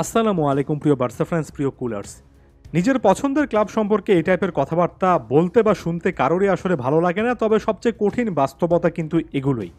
আসসালামু আলাইকুম প্রিয় বার্সা ফ্যান্স, প্রিয় কুলার্স। নিজের পছন্দের ক্লাব সম্পর্কে এই টাইপের কথাবার্তা বলতে বা শুনতে কারোরই আসলে ভালো লাগে না, তবে সবচেয়ে কঠিন বাস্তবতা কিন্তু এগুলোই।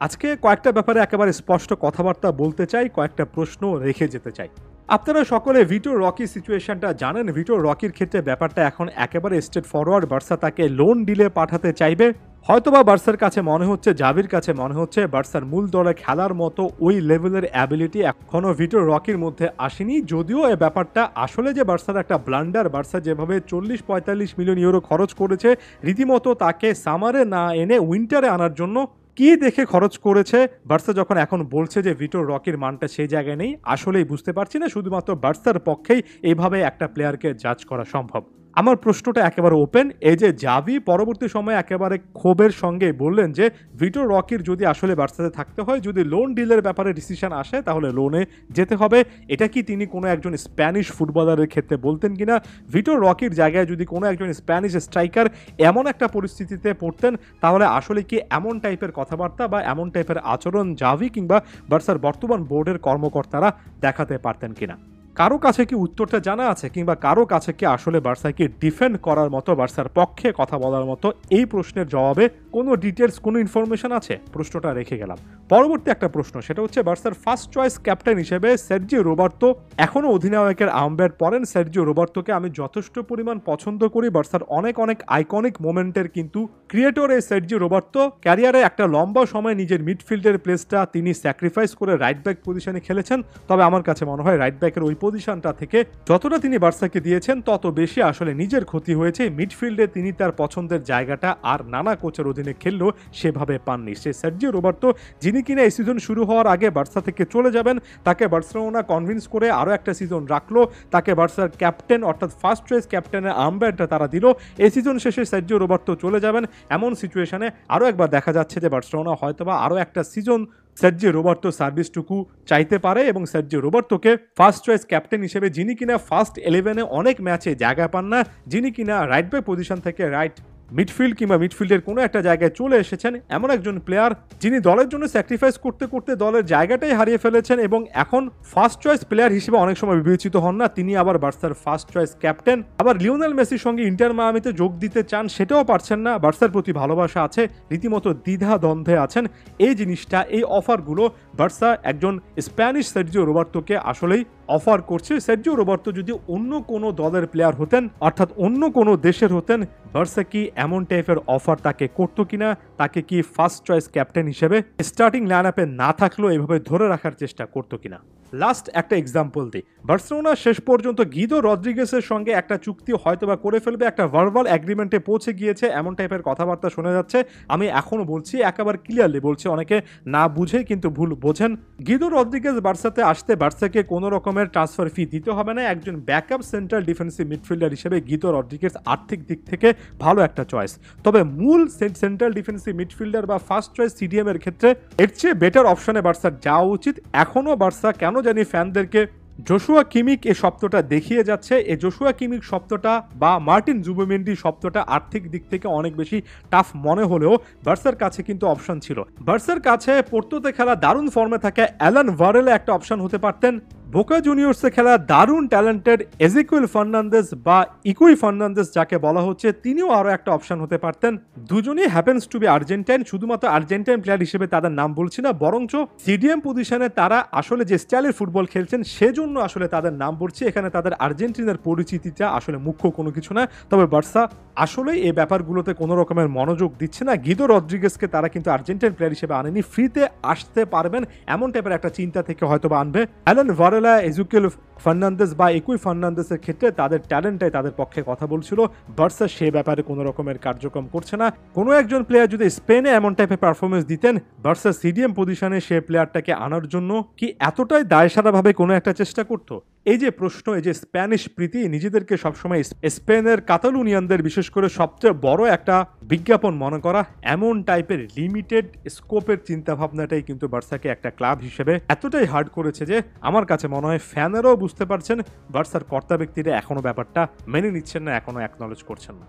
আজকে কয়েকটা ব্যাপারে একেবারে স্পষ্ট কথাবার্তা বলতে চাই, কয়েকটা প্রশ্ন রেখে যেতে চাই। আপনারা সকলে ভিটোর রকি সিচুয়েশনটা জানেন। ভিটোর রকির ক্ষেত্রে ব্যাপারটা এখন একেবারে স্ট্রেট ফরওয়ার্ড। বার্সা তাকে লোন ডিলে পাঠাতে চাইবে। হয়তোবা বার্সার কাছে মনে হচ্ছে, জাভির কাছে মনে হচ্ছে বার্সার মূল দলে খেলার মতো ওই লেভেলের অ্যাবিলিটি এখনো ভিটোর রকির মধ্যে আসেনি। যদিও এই ব্যাপারটা আসলে যে বার্সার একটা ব্লান্ডার, বার্সা যেভাবে 40-45 মিলিয়ন ইউরো খরচ করেছে রীতিমতো তাকে সামারে না এনে উইন্টারে আনার জন্য, কি দেখে খরচ করেছে বার্সা যখন এখন বলছে যে ভিটোর রকির মানটা সেই জায়গায় নেই, আসলেই বুঝতে পারছি না। শুধুমাত্র বার্সার পক্ষেই এইভাবে একটা প্লেয়ারকে জাজ করা সম্ভব। আমার প্রশ্নটা একেবারে ওপেন। এই যে জাভি পরবর্তী সময়ে একেবারে ক্ষোভের সঙ্গে বললেন যে ভিটোর রকির যদি আসলে বার্সাতে থাকতে হয়, যদি লোন ডিলের ব্যাপারে ডিসিশন আসে তাহলে লোনে যেতে হবে। এটা কি তিনি কোনো একজন স্প্যানিশ ফুটবলারের ক্ষেত্রে বলতেন কিনা? ভিটোর রকির জায়গায় যদি কোনো একজন স্প্যানিশ স্ট্রাইকার এমন একটা পরিস্থিতিতে পড়তেন, তাহলে আসলে কি এমন টাইপের কথাবার্তা বা এমন টাইপের আচরণ জাভি কিংবা বার্সার বর্তমান বোর্ডের কর্মকর্তারা দেখাতে পারতেন কিনা? কারো কাছে কি উত্তরটা জানা আছে, কিংবা কারো কাছে কি আসলে বার্সাকে ডিফেন্ড করার মতো, বার্সার পক্ষে কথা বলার মতো এই প্রশ্নের জবাবে কোনো ডিটেলস, কোনো ইনফরমেশন আছে? প্রশ্নটা রেখে গেলাম। পরবর্তী একটা প্রশ্ন, সেটা হচ্ছে বার্সার ফার্স্ট চয়েস ক্যাপ্টেন হিসেবে সার্জিও রোবার্তো এখনও অধিনায়কের আর্মব্যান্ড পরেন। সার্জিও রোবার্তোকে আমি যথেষ্ট পরিমাণ পছন্দ করি। বার্সার অনেক অনেক আইকনিক মোমেন্টের কিন্তু ক্রিয়েটর এই সার্জিও রোবার্তো। ক্যারিয়ারে একটা লম্বা সময় নিজের মিডফিল্ডের প্লেসটা তিনি স্যাক্রিফাইস করে রাইট ব্যাক পজিশনে খেলেছেন। তবে আমার কাছে মনে হয় রাইট ব্যাকের ওই পজিশনটা থেকে যতটা তিনি বার্সাকে দিয়েছেন তত বেশি আসলে নিজের ক্ষতি হয়েছে। মিডফিল্ডে তিনি তার পছন্দের জায়গাটা আর নানা কোচের অধীনে খেললেও সেভাবে পাননি। সে সার্জিও রোবার্তো, যিনি কিনা এই সিজন শুরু হওয়ার আগে বার্সা থেকে চলে যাবেন, তাকে বার্সেলোনা কনভিন্স করে আরও একটা সিজন রাখলো, তাকে বার্সার ক্যাপ্টেন অর্থাৎ ফার্স্ট চয়েস ক্যাপ্টেনের আর্মব্যান্ডটা তারা দিল। এই সিজন শেষে সার্জিও রোবার্তো চলে যাবেন, এমন সিচুয়েশনে আরও একবার দেখা যাচ্ছে যে বার্সেলোনা হয়তোবা আরও একটা সিজন সার্জিও রোবার্তো সার্ভিসটুকু চাইতে পারে এবং সার্জিও রোবার্তোকে ফার্স্ট চয়েস ক্যাপ্টেন হিসেবে, যিনি কিনা ফার্স্ট 11-এ অনেক ম্যাচে জায়গা পান না, যিনি কিনা রাইট ব্যাক পজিশন থেকে রাইট মিডফিল্ড কিংবা মিডফিল্ডের কোনো একটা জায়গায় চলে এসেছেন, এমন একজন প্লেয়ার যিনি দলের জন্য স্যাক্রিফাইস করতে করতে দলের জায়গাটাই হারিয়ে ফেলেছেন এবং এখন ফার্স্ট চয়েস প্লেয়ার হিসেবে অনেক সময় বিবেচিত হন না। তিনি আবার বার্সার ফার্স্ট চয়েস ক্যাপ্টেন, আবার লিওনেল মেসির সঙ্গে ইন্টার মায়ামিতে যোগ দিতে চান, সেটাও পারছেন না। বার্সার প্রতি ভালোবাসা আছে, রীতিমতো দ্বিধা দ্বন্দ্বে আছেন। এই জিনিসটা, এই অফারগুলো বার্সা একজন স্প্যানিশ সার্জিও রোবার্তোকে আসলেই অফার করছে। সার্জিও রোবার্তো যদি অন্য কোনো দলের প্লেয়ার হতেন, অর্থাৎ অন্য কোনো দেশের হতেন, বার্সা কি এমন টাইপের অফার তাকে করতো কিনা? তাকে কি ফার্স্ট চয়েস ক্যাপ্টেন হিসেবে স্টার্টিং লাইন আপে না থাকলেও এভাবে ধরে রাখার চেষ্টা করতো কিনা? লাস্ট একটা এক্সাম্পল দিই। বার্সেলোনা শেষ পর্যন্ত গিদো রদ্রিগেসের সঙ্গে একটা চুক্তি হয়তোবা করে ফেলবে, একটা ভার্বাল এগ্রিমেন্টে পৌঁছে গিয়েছে, এমন টাইপের কথাবার্তা শোনা যাচ্ছে। আমি এখনো বলছি, একেবারে ক্লিয়ারলি বলছি, অনেকে না বুঝে কিন্তু ভুল বোঝেন। গিদো রদ্রিগেস বার্সাতে আসতে বার্সাকে কোনো রকমের ট্রান্সফার ফি দিতে হবে না। একজন ব্যাকআপ সেন্ট্রাল ডিফেন্সিভ মিডফিল্ডার হিসেবে গিদো রদ্রিগেস আর্থিক দিক থেকে ভালো একটা চয়েস। তবে মূল সেন্ট্রাল ডিফেন্সিভ মিডফিল্ডার বা ফার্স্ট চয়েস সিডিএম এর ক্ষেত্রে এর চেয়ে বেটার অপশনে বার্সার যাওয়া উচিত। এখনো বার্সা কেন জানি ফ্যানদেরকে জোশুয়া কিমিক এই শব্দটা দেখিয়ে যাচ্ছে। এই জোশুয়া কিমিক শব্দটা বা মার্টিন জুবিমেন্ডি শব্দটা আর্থিক দিক থেকে অনেক বেশি টাফ মনে হলেও বার্সার কাছে কিন্তু অপশন ছিল। বার্সার কাছে পোর্তোতে খেলা দারুণ ফর্মে থাকে অ্যালান ভারেলে একটা অপশন হতে পারতেন। বোকা জুনিয়র্সে খেলা দারুণ ট্যালেন্টেড এজিকুয়েল ফার্নান্দেজ বা ইকুই ফার্নান্দেজ যাকে বলা হচ্ছে, তিনিও আরও একটা অপশন হতে পারতেন। দুজনই হ্যাপেন্স টু বি আর্জেন্টাইন। শুধুমাত্র আর্জেন্টাইন প্লেয়ার হিসেবে তাদের নাম বলছি না, বরঞ্চ সিডিএম পজিশনে তারা আসলে যে স্টাইলের ফুটবল খেলছেন সেজন্য আসলে তাদের নাম বলছি। এখানে তাদের আর্জেন্টিনার পরিচিতিটা আসলে মুখ্য কোনো কিছু না। তবে বার্সা আসলেই এই ব্যাপারগুলোতে কোনো রকমের মনোযোগ দিচ্ছে না। গিদো রদ্রিগেসকে তারা কিন্তু আর্জেন্টাইন প্লেয়ার হিসেবে আনেনি, ফ্রিতে আসতে পারবেন এমন টাইপের একটা চিন্তা থেকে হয়তো বা আনবে। অ্যালান ভারেলা, এজিকুয়েল ফার্নান্দেজ বা ইকুই ফার্নান্দেজের ক্ষেত্রে তাদের ট্যালেন্টটাই তাদের পক্ষে কথা বলছিল। বার্সা সে ব্যাপারে কোনো রকমের কার্যক্রম করছে না। কোনো একজন প্লেয়ার যদি স্পেনে এমন টাইপের পারফরমেন্স দিতেন, বার্সা সিডিএম পজিশনে সে প্লেয়ারটাকে আনার জন্য কি এতটাই দায়সারাভাবে কোনো একটা চেষ্টা করতো? এই যে প্রশ্ন, এই যে স্প্যানিশ প্রীতি, নিজেদেরকে সবসময় স্পেনের কাতালুনিয়ানদের বিশেষ করে সবচেয়ে বড় একটা বিজ্ঞাপন মনে করা, এমন টাইপের লিমিটেড স্কোপের চিন্তাভাবনাটাই কিন্তু বার্সাকে একটা ক্লাব হিসেবে এতটাই হার্ড করেছে যে আমার কাছে মনে হয় ফ্যানেরাও বুঝতে পারছেন, বার্সার কর্তা ব্যক্তিরা এখনো ব্যাপারটা মেনে নিচ্ছেন না, এখনো অ্যাকনলেজ করছেন না।